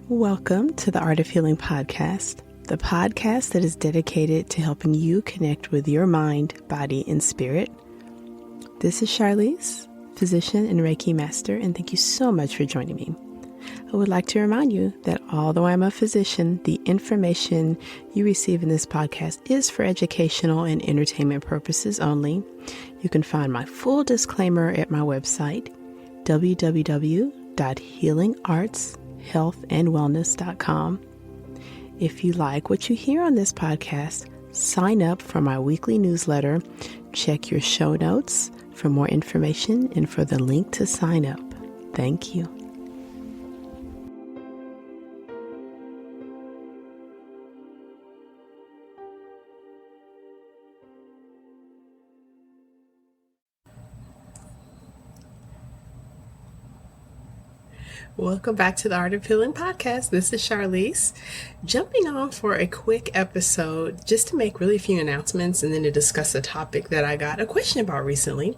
Welcome to the Art of Healing podcast, the podcast that is dedicated to helping you connect with your mind, body, and spirit. This is Charlize, physician and Reiki master, and thank you so much for joining me. I would like to remind you that although I'm a physician, the information you receive in this podcast is for educational and entertainment purposes only. You can find my full disclaimer at my website, www.healingartshealthandwellness.com. If you like what you hear on this podcast, sign up for my weekly newsletter. Check your show notes for more information and for the link to sign up. Thank you. Welcome back to the Art of Healing podcast. This is Charlize, jumping on for a quick episode just to make really a few announcements and then to discuss a topic that I got a question about recently.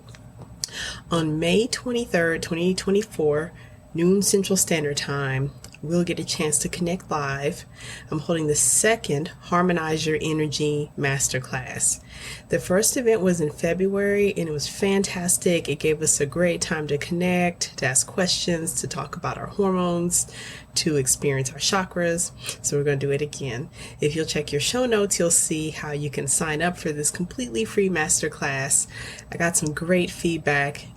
On May 23rd, 2024, noon Central Standard Time, we'll get a chance to connect live. I'm holding the second Harmonize Your Energy Masterclass. The first event was in February and it was fantastic. It gave us a great time to connect, to ask questions, to talk about our hormones, to experience our chakras. So we're going to do it again. If you'll check your show notes, you'll see how you can sign up for this completely free masterclass. I got some great feedback,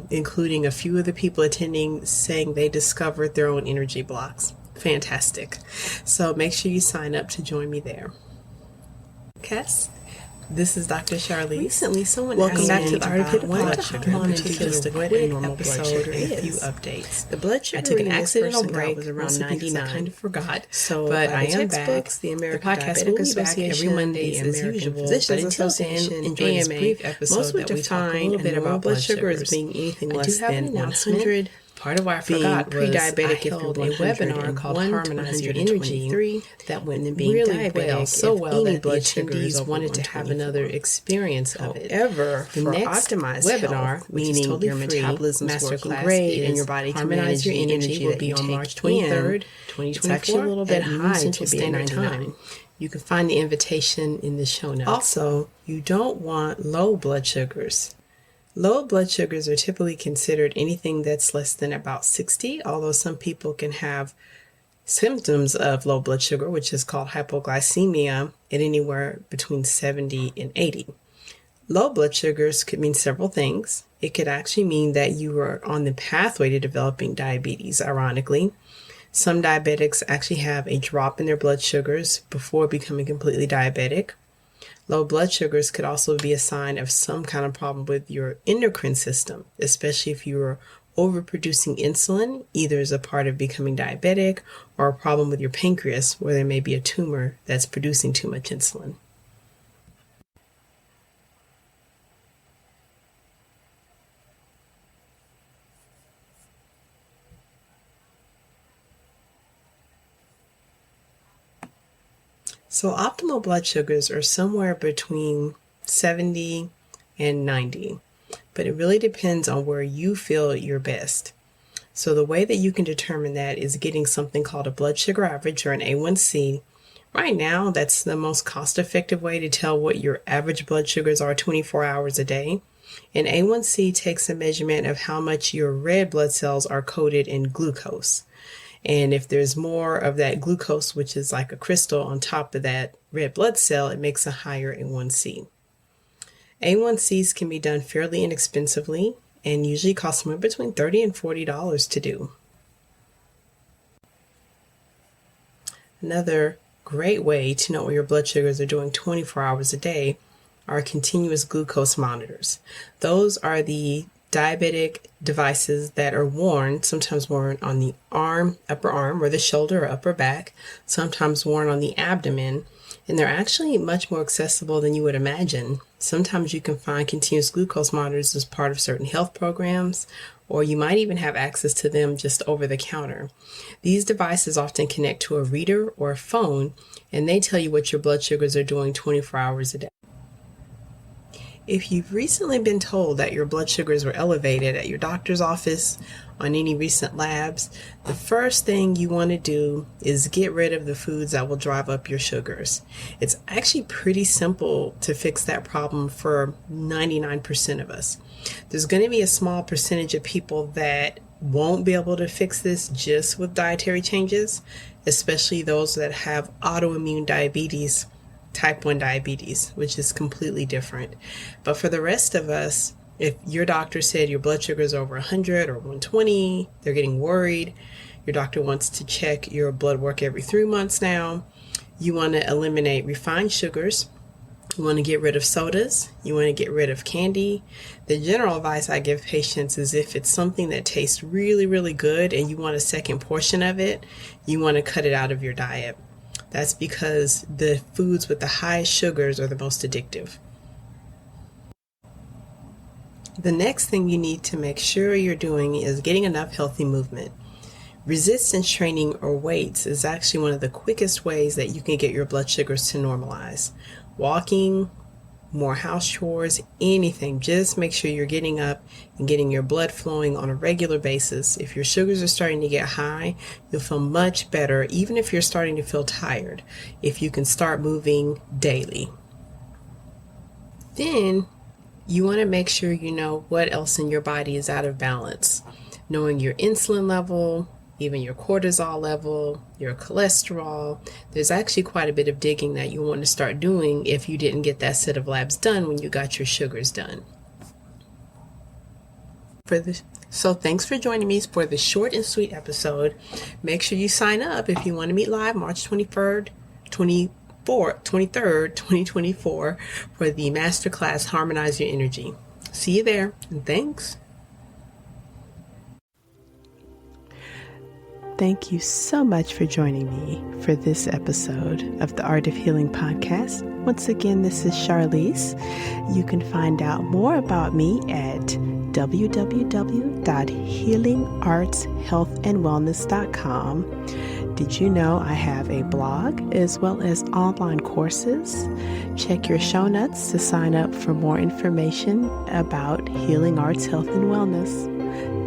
including a few of the people attending saying they discovered their own energy blocks. Fantastic. So make sure you sign up to join me there. Cass? This is Dr. Charlize. Recently, someone asked me about blood sugar, in particular what a normal blood sugar is. A few updates. The blood sugar. I took an accidental break. Was around 99. I kind of forgot. So, but I am back. The podcast will be back every Monday as usual. But until then, enjoy this brief episode that we talk a little bit about blood sugar as being anything less than 100. Part of why I forgot was pre-diabetic if you're 100 webinar called Harmonize Your Energy that went and being really diabetic so well that blood attendees wanted to have another experience of it. However, the next webinar, meaning totally your metabolism is working great and your body can manage your energy, will be on March 23rd, 2024. It's actually a little bit high to be at 99. You can find the invitation in the show notes. Also, you don't want low blood sugars. Low blood sugars are typically considered anything that's less than about 60, although some people can have symptoms of low blood sugar, which is called hypoglycemia, at anywhere between 70 and 80. Low blood sugars could mean several things. It could actually mean that you are on the pathway to developing diabetes, ironically. Some diabetics actually have a drop in their blood sugars before becoming completely diabetic. Low blood sugars could also be a sign of some kind of problem with your endocrine system, especially if you're overproducing insulin, either as a part of becoming diabetic or a problem with your pancreas, where there may be a tumor that's producing too much insulin. So optimal blood sugars are somewhere between 70 and 90, but it really depends on where you feel you're best. So the way that you can determine that is getting something called a blood sugar average, or an A1C. Right now, that's the most cost-effective way to tell what your average blood sugars are 24 hours a day. An A1C takes a measurement of how much your red blood cells are coated in glucose. And if there's more of that glucose, which is like a crystal on top of that red blood cell, it makes a higher A1C. A1Cs can be done fairly inexpensively and usually cost somewhere between $30 and $40 to do. Another great way to know what your blood sugars are doing 24 hours a day are continuous glucose monitors. Those are the diabetic devices that are worn, sometimes worn on the arm, upper arm, or the shoulder or upper back, sometimes worn on the abdomen, and they're actually much more accessible than you would imagine. Sometimes you can find continuous glucose monitors as part of certain health programs, or you might even have access to them just over the counter. These devices often connect to a reader or a phone, and they tell you what your blood sugars are doing 24 hours a day. If you've recently been told that your blood sugars were elevated at your doctor's office, on any recent labs, the first thing you want to do is get rid of the foods that will drive up your sugars. It's actually pretty simple to fix that problem for 99% of us. There's going to be a small percentage of people that won't be able to fix this just with dietary changes, especially those that have autoimmune diabetes, type 1 diabetes, which is completely different. But for the rest of us, if your doctor said your blood sugar is over 100 or 120, they're getting worried. Your doctor wants to check your blood work every 3 months now. You want to eliminate refined sugars. You want to get rid of sodas. You want to get rid of candy. The general advice I give patients is if it's something that tastes really, really good and you want a second portion of it, you want to cut it out of your diet. That's because the foods with the highest sugars are the most addictive. The next thing you need to make sure you're doing is getting enough healthy movement. Resistance training or weights is actually one of the quickest ways that you can get your blood sugars to normalize. Walking, more house chores, anything, just make sure you're getting up and getting your blood flowing on a regular basis. If your sugars are starting to get high, you'll feel much better, even if you're starting to feel tired, if you can start moving daily. Then you want to make sure you know what else in your body is out of balance. Knowing your insulin level, even your cortisol level, your cholesterol. There's actually quite a bit of digging that you want to start doing if you didn't get that set of labs done when you got your sugars done. So thanks for joining me for this short and sweet episode. Make sure you sign up if you want to meet live March 23rd, 2024 for the Masterclass Harmonize Your Energy. See you there, and thanks. Thank you so much for joining me for this episode of the Art of Healing podcast. Once again, this is Charlize. You can find out more about me at www.healingartshealthandwellness.com. Did you know I have a blog as well as online courses? Check your show notes to sign up for more information about Healing Arts Health and Wellness.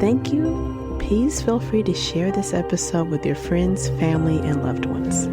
Thank you. Please feel free to share this episode with your friends, family, and loved ones.